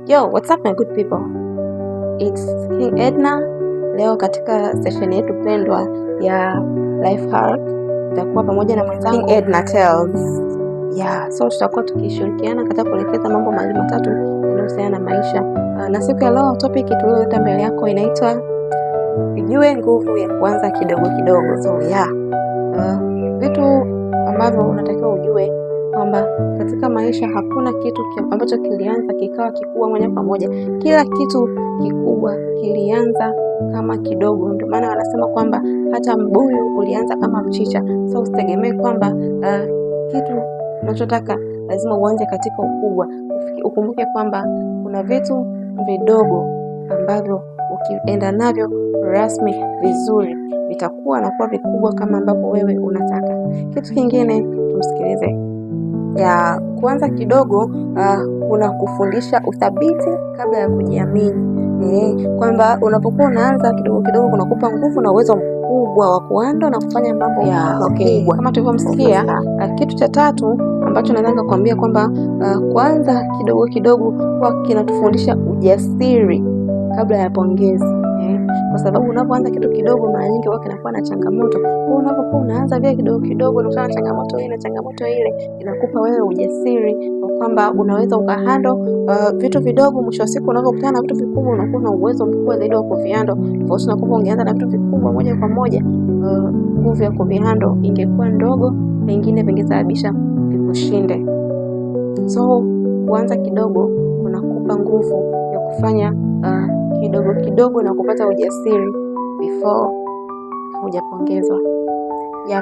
Yo, what's up my good people? It's King Edna. Leo katika session yetu pendwa ya Life Hack tutakuwa pamoja na mwenzangu King Edna Tells. So tutakuwa tukishirikiana katika kuelekeza mambo mawili matatu yanayohusiana na maisha. Na siku ya leo topic tuliyoleta mbele yako inaitwa ujue nguvu ya kuanza kidogo kidogo. Vitu ambavyo unatakiwa ujue kwamba katika maisha hakuna kitu ambacho kilianza kikawa kikubwa moja kwa moja. Kila kitu kikubwa kilianza kama kidogo. Ndio maana wanasema kwamba hata mbuyu ulianza kama mchicha. So usitegemee kwamba kitu unachotaka lazima uanze katika ukubwa. Ukumbuke kwamba kuna vitu vidogo ambavyo ukienda navyo rasmi vizuri vitakuwa na kuwa vikubwa kama ambavyo wewe unataka. Kitu kingine tumsikilize ya kuanza kidogo kuna kufundisha uthabiti kabla ya kujiamini. Kwamba unapokuwa unaanza kidogo kidogo kunakupa nguvu na uwezo mkubwa wa kuanza na kufanya mambo makubwa. Kama tulivyomsikia, kitu cha tatu ambacho naweza kukuambia kwamba kuanza kidogo kidogo kwa kinatufundisha ujasiri kabla ya pongezi. Kwa sababu unapoanza kitu kidogo mara nyingi huwa kinakuwa na changamoto. Kwa unapokuwa unaanza vile kidogo kidogo unakutana na changamoto hii na changamoto ile, inakupa wewe ujasiri kwamba unaweza ukahandle vitu vidogo. Mwisho wa siku unapokutana na vitu vikubwa unakuwa na uwezo mkubwa zaidi wa kuvihandle. Kwa sababu unapokuwa ungeanza na vitu vikubwa moja kwa moja, nguvu ya kuvihandle ingekuwa ndogo, pengine vingesababisha vikushinde. So kuanza kidogo kunakupa nguvu ya kufanya kidogo kidogo na kupata ujasiri before hujapongezwa.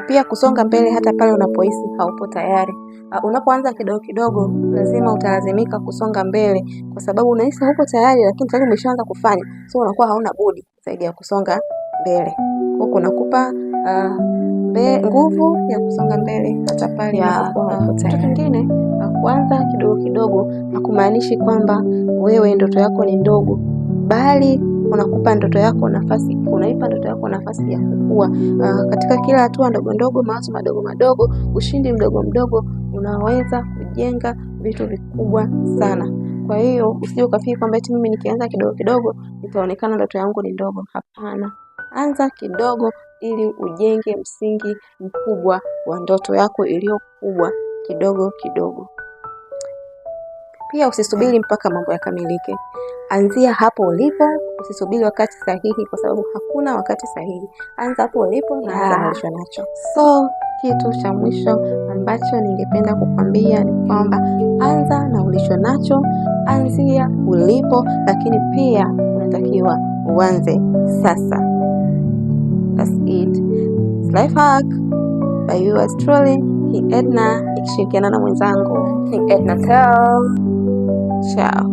Pia kusonga mbele hata pale unapohisi haupo tayari. Unapoanza kidogo kidogo lazima utalazimika kusonga mbele kwa sababu unahisi haupo tayari, lakini tayari umeshaanza kufanya. So unakuwa hauna budi zaidi ya kusonga mbele. Kwa kunakupa nguvu ya kusonga mbele hata pale unapokuwa haupo tayari. Kitu kingine, kuanza kidogo kidogo hakumaanishi kwamba wewe ndoto yako ni ndogo, bali unaipa ndoto yako nafasi ya kukua. Katika kila hatua ndogo ndogo, mawazo madogo madogo, ushindi mdogo mdogo, unaweza kujenga vitu vikubwa sana. Kwa hiyo usije ukafikiri kwamba eti mimi nikianza kidogo kidogo nitaonekana ndoto yangu ni ndogo. Hapana. Anza kidogo ili ujenge msingi mkubwa wa ndoto yako iliyo kubwa kidogo kidogo. Pia usisubiri mpaka mambo yakamilike. Anzia hapo ulipo, usisubiri wakati sahihi kwa sababu hakuna wakati sahihi. Anza hapo ulipo na anza ulicho nacho. So kitu cha mwisho ambacho ningependa kukwambia ni kwamba anza na ulicho nacho, anzia ulipo, lakini pia unatakiwa uanze sasa. That's it. Life Hack by yours truly, King Edna, nikishirikiana na mwenzangu King Edna Tell. Ciao.